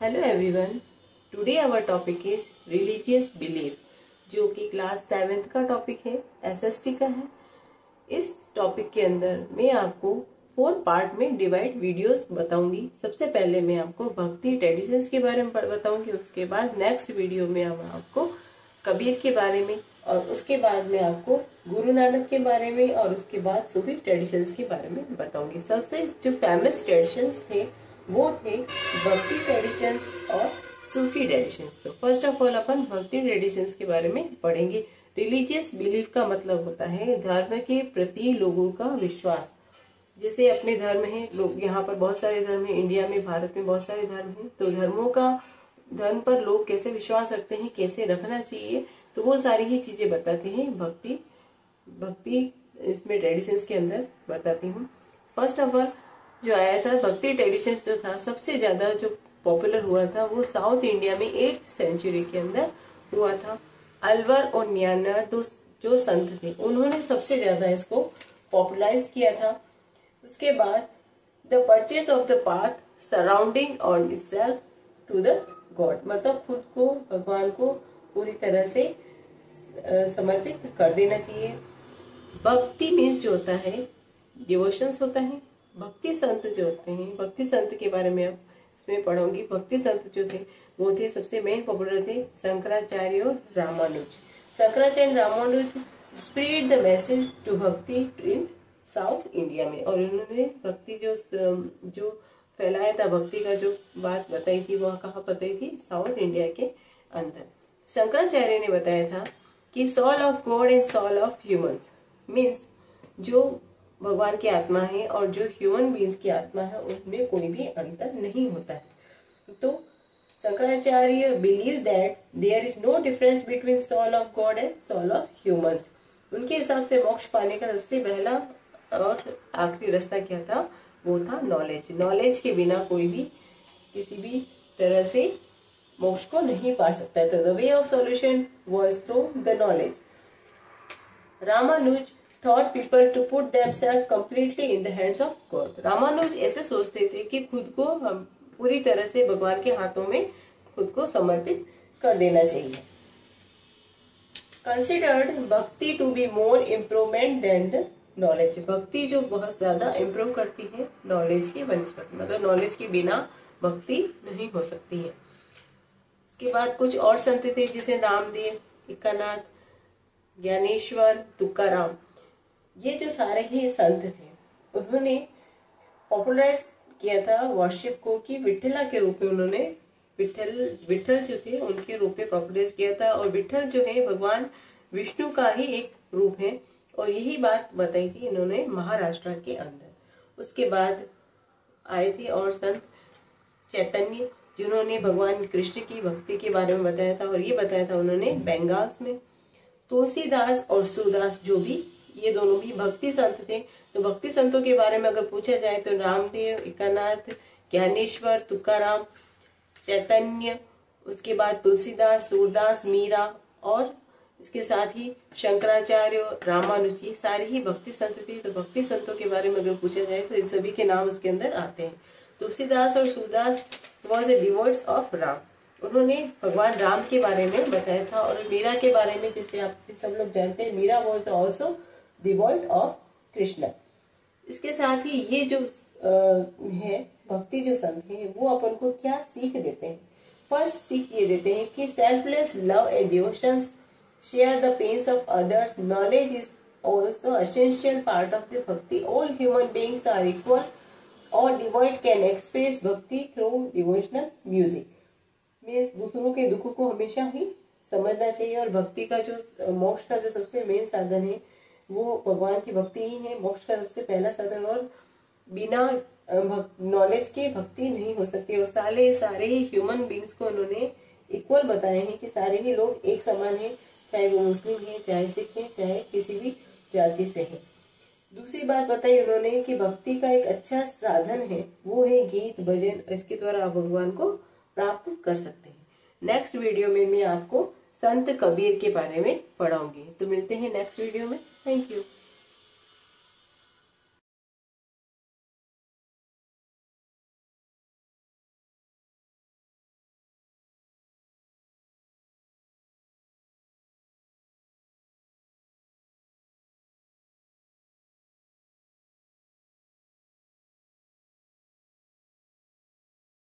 Hello everyone, today our topic is religious belief, जो कि class 7th का topic है, एसएसटी का है। इस टॉपिक के अंदर मैं आपको 4 पार्ट में डिवाइड वीडियोस बताऊंगी। सबसे पहले मैं आपको भक्ति ट्रेडिशंस के बारे में बताऊंगी, उसके बाद नेक्स्ट वीडियो में हम आपको कबीर के बारे में, और उसके बाद में आपको गुरु नानक के बारे में, और उसके बाद सूफी ट्रेडिशंस के बारे में बताऊंगी। सबसे जो फेमस ट्रेडिशंस थे वो थे भक्ति ट्रेडिशंस और सूफी ट्रेडिशंस। तो फर्स्ट ऑफ ऑल अपन भक्ति ट्रेडिशंस के बारे में पढ़ेंगे। रिलीजियस बिलीफ का मतलब होता है धर्म के प्रति लोगों का विश्वास। जैसे अपने धर्म है, लोग यहाँ पर बहुत सारे धर्म है, इंडिया में भारत में बहुत सारे धर्म है, तो धर्म पर लोग कैसे विश्वास रखते हैं, कैसे रखना चाहिए, तो वो सारी ही चीजें बताते हैं भक्ति इसमें ट्रेडिशंस के अंदर बताती हूँ। फर्स्ट ऑफ ऑल जो आया था भक्ति ट्रेडिशंस जो था, सबसे ज्यादा जो पॉपुलर हुआ था वो साउथ इंडिया में 8th सेंचुरी के अंदर हुआ था। अलवर और न्यानार जो संत थे, उन्होंने सबसे ज्यादा इसको पॉपुलराइज किया था। उसके बाद the purchase of the path surrounding on itself to the god, मतलब खुद को भगवान को पूरी तरह से समर्पित कर देना चाहिए। भक्ति मीन्स जो होता है डिवोशंस होता है। भक्ति संत जो होते हैं, भक्ति संत के बारे में अब इसमें पढ़ूंगी। भक्ति संत जो थे वो थे, सबसे मेन पॉपुलर थे शंकराचार्य और Ramanuja. Shankaracharya Ramanuja spread the message to bhakti in south India में, और उन्होंने भक्ति जो फैलाया था, भक्ति का जो बात बताई थी वह कहाँ बताई थी, साउथ इंडिया के अंदर। शंकराचार्य ने बताया था कि soul of God and soul of humans means जो भगवान की आत्मा है और जो ह्यूमन बींग्स की आत्मा है उनमें कोई भी अंतर नहीं होता है। तो Shankaracharya believe that there is no difference between soul of God and soul of humans. उनके हिसाब से मोक्ष पाने का सबसे पहला और आखिरी रास्ता क्या था, वो था नॉलेज। नॉलेज के बिना कोई भी किसी भी तरह से मोक्ष को नहीं पा सकता है। तो the way of solution was through the knowledge. Ramanuja thought people to put themselves completely in the hands of God। Ramanuja ऐसे सोचते थे कि खुद को हम पूरी तरह से भगवान के हाथों में खुद को समर्पित कर देना चाहिए। Considered भक्ति to be more improvement than the knowledge। भक्ति जो बहुत ज्यादा इम्प्रूव करती है नॉलेज की बनस्पत, मतलब नॉलेज के बिना भक्ति नहीं हो सकती है। उसके बाद कुछ और संत थे जिसे नाम दिए एकनाथ, ज्ञानेश्वर, तुकाराम। ये जो सारे ही संत थे उन्होंने पॉपुलराइज किया था वर्शिप को, कि विठला के रूप में उन्होंने विठल जो थे उनके रूप में पॉपुलराइज किया था। और विठल जो है भगवान विष्णु का ही एक रूप है, और यही बात बताई थी इन्होंने महाराष्ट्र के अंदर। उसके बाद आए थे और संत चैतन्य, जिन्होंने भगवान कृष्ण की भक्ति के बारे में बताया था, और ये बताया था उन्होंने बंगाल्स में। तुलसीदास और सूरदास जो भी, ये दोनों भी भक्ति संत थे। तो भक्ति संतों के बारे में अगर पूछा जाए तो रामदेव, एकनाथ, ज्ञानेश्वर, तुकाराम, चैतन्य, उसके बाद तुलसीदास, सूरदास, मीरा, और इसके साथ ही शंकराचार्य, रामानुज, ये सारे ही भक्ति संत थे। तो भक्ति संतों के बारे में अगर पूछा जाए तो इन सभी के नाम उसके अंदर आते हैं। तुलसीदास और Surdas was a devotees of Ram. उन्होंने भगवान राम के बारे में बताया था। और मीरा के बारे में, जैसे आप सब लोग जानते हैं, Meera was also devote of Krishna. इसके साथ ही ये जो है भक्ति जो संत है वो अपन को क्या सीख देते हैं। फर्स्ट सीख ये देते हैं कि selfless love and devotions share the pains of others. Knowledge is also essential part of the bhakti. All human beings are equal और devotee can express bhakti through devotional music. Means दूसरों के दुखों को हमेशा ही समझना चाहिए, और भक्ति का जो मोक्ष का जो सबसे मेन साधन है वो भगवान की भक्ति ही है, मोक्ष का सबसे पहला साधन। और बिना नॉलेज के भक्ति नहीं हो सकती। और सारे ही ह्यूमन बींग्स को उन्होंने इक्वल बताए हैं कि सारे ही लोग एक समान हैं, चाहे वो मुस्लिम है, चाहे सिख है, चाहे किसी भी जाति से है। दूसरी बात बताई उन्होंने कि भक्ति का एक अच्छा साधन है वो है गीत भजन, इसके द्वारा आप भगवान को प्राप्त कर सकते हैं। नेक्स्ट वीडियो में मैं आपको संत कबीर के बारे में पढ़ाऊंगी। तो मिलते हैं नेक्स्ट वीडियो में। Thank you.